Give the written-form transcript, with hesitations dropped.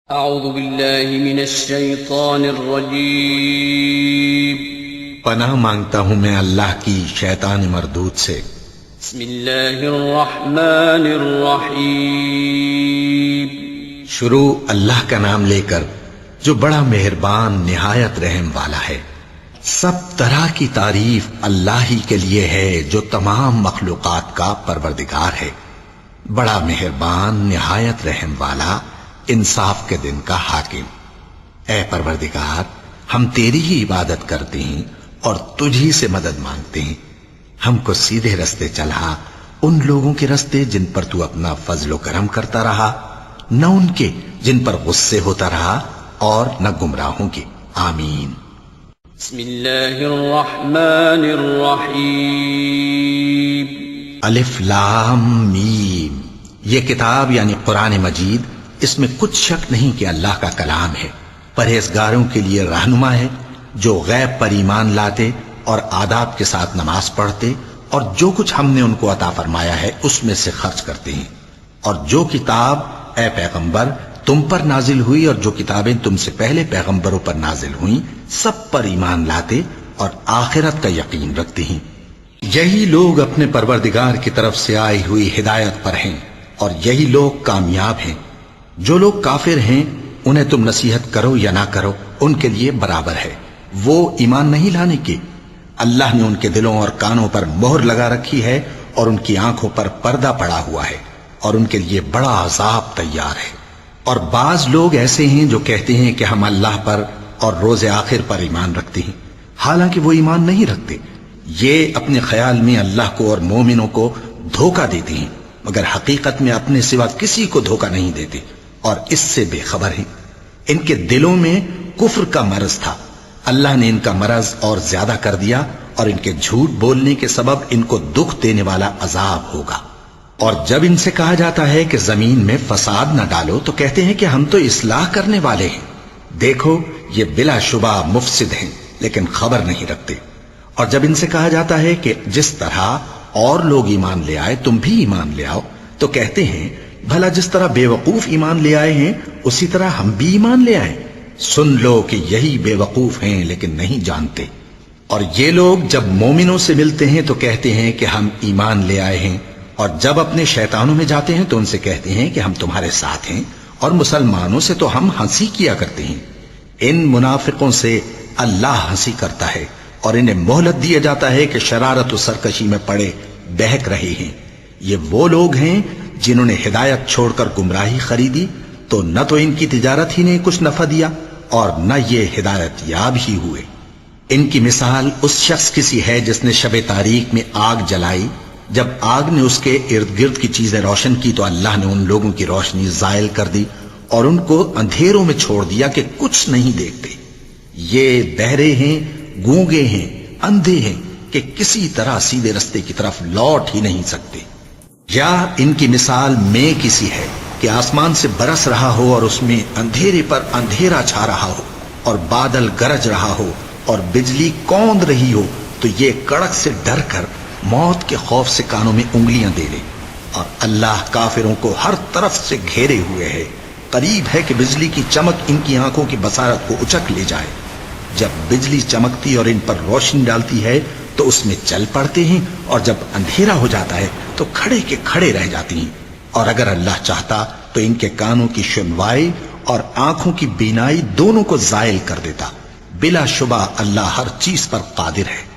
اعوذ باللہ من الشیطان الرجیم پناہ مانگتا ہوں میں اللہ کی شیطان مردود سے۔ بسم اللہ الرحمن الرحیم شروع اللہ کا نام لے کر جو بڑا مہربان نہایت رحم والا ہے۔ سب طرح کی تعریف اللہ ہی کے لیے ہے جو تمام مخلوقات کا پروردگار ہے، بڑا مہربان نہایت رحم والا، انصاف کے دن کا حاکم۔ اے پروردگار، ہم تیری ہی عبادت کرتے ہیں اور تجھی سے مدد مانگتے ہیں۔ ہم کو سیدھے رستے چلا، ان لوگوں کے رستے جن پر تو اپنا فضل و کرم کرتا رہا، نہ ان کے جن پر غصے ہوتا رہا، اور نہ گمراہوں کے۔ آمین۔ بسم اللہ الرحمن الرحیم الف لام میم۔ یہ کتاب یعنی قرآن مجید، اس میں کچھ شک نہیں کہ اللہ کا کلام ہے، پرہیزگاروں کے لیے رہنما ہے، جو غیب پر ایمان لاتے اور آداب کے ساتھ نماز پڑھتے اور جو کچھ ہم نے ان کو عطا فرمایا ہے اس میں سے خرچ کرتے ہیں، اور جو کتاب اے پیغمبر تم پر نازل ہوئی اور جو کتابیں تم سے پہلے پیغمبروں پر نازل ہوئیں سب پر ایمان لاتے اور آخرت کا یقین رکھتے ہیں۔ یہی لوگ اپنے پروردگار کی طرف سے آئی ہوئی ہدایت پر ہیں اور یہی لوگ کامیاب ہیں۔ جو لوگ کافر ہیں انہیں تم نصیحت کرو یا نہ کرو ان کے لیے برابر ہے، وہ ایمان نہیں لانے کے۔ اللہ نے ان کے دلوں اور کانوں پر مہر لگا رکھی ہے اور ان کی آنکھوں پر پردہ پڑا ہوا ہے اور ان کے لیے بڑا عذاب تیار ہے۔ اور بعض لوگ ایسے ہیں جو کہتے ہیں کہ ہم اللہ پر اور روز آخر پر ایمان رکھتے ہیں، حالانکہ وہ ایمان نہیں رکھتے۔ یہ اپنے خیال میں اللہ کو اور مومنوں کو دھوکہ دیتے ہیں، مگر حقیقت میں اپنے سوا کسی کو دھوکہ نہیں دیتے اور اس سے بے خبر ہیں۔ ان کے دلوں میں کفر کا مرض تھا، اللہ نے ان کا مرض اور زیادہ کر دیا اور ان کے جھوٹ بولنے کے سبب ان کو دکھ دینے والا عذاب ہوگا۔ اور جب ان سے کہا جاتا ہے کہ زمین میں فساد نہ ڈالو تو کہتے ہیں کہ ہم تو اصلاح کرنے والے ہیں۔ دیکھو یہ بلا شبہ مفسد ہیں لیکن خبر نہیں رکھتے۔ اور جب ان سے کہا جاتا ہے کہ جس طرح اور لوگ ایمان لے آئے تم بھی ایمان لے آؤ تو کہتے ہیں بھلا جس طرح بے وقوف ایمان لے آئے ہیں اسی طرح ہم بھی ایمان لے آئیں۔ سن لو کہ یہی بے وقوف ہیں لیکن نہیں جانتے۔ اور یہ لوگ جب مومنوں سے ملتے ہیں تو کہتے ہیں کہ ہم ایمان لے آئے ہیں، اور جب اپنے شیطانوں میں جاتے ہیں تو ان سے کہتے ہیں کہ ہم تمہارے ساتھ ہیں، اور مسلمانوں سے تو ہم ہنسی کیا کرتے ہیں۔ ان منافقوں سے اللہ ہنسی کرتا ہے اور انہیں مہلت دیا جاتا ہے کہ شرارت و سرکشی میں پڑے بہک رہے ہیں۔ یہ وہ لوگ ہیں جنہوں نے ہدایت چھوڑ کر گمراہی خریدی، تو نہ تو ان کی تجارت ہی نے کچھ نفع دیا اور نہ یہ ہدایت یاب ہی ہوئے۔ ان کی مثال اس شخص کی سی ہے جس نے شب تاریک میں آگ جلائی، جب آگ نے اس کے ارد گرد کی چیزیں روشن کی تو اللہ نے ان لوگوں کی روشنی زائل کر دی اور ان کو اندھیروں میں چھوڑ دیا کہ کچھ نہیں دیکھتے۔ یہ بہرے ہیں، گونگے ہیں، اندھے ہیں کہ کسی طرح سیدھے رستے کی طرف لوٹ ہی نہیں سکتے۔ یا ان کی مثال میں کسی ہے کہ آسمان سے برس رہا ہو اور اس میں اندھیرے پر اندھیرا چھا رہا ہو اور بادل گرج رہا ہو اور بجلی کوند رہی ہو تو یہ کڑک سے ڈر کر موت کے خوف سے کانوں میں انگلیاں دے لے۔ اور اللہ کافروں کو ہر طرف سے گھیرے ہوئے ہے، قریب ہے کہ بجلی کی چمک ان کی آنکھوں کی بصارت کو اچک لے جائے۔ جب بجلی چمکتی اور ان پر روشنی ڈالتی ہے تو اس میں چل پڑتے ہیں، اور جب اندھیرا ہو جاتا ہے تو کھڑے کے کھڑے رہ جاتی ہیں۔ اور اگر اللہ چاہتا تو ان کے کانوں کی سنوائی اور آنکھوں کی بینائی دونوں کو زائل کر دیتا۔ بلا شبہ اللہ ہر چیز پر قادر ہے۔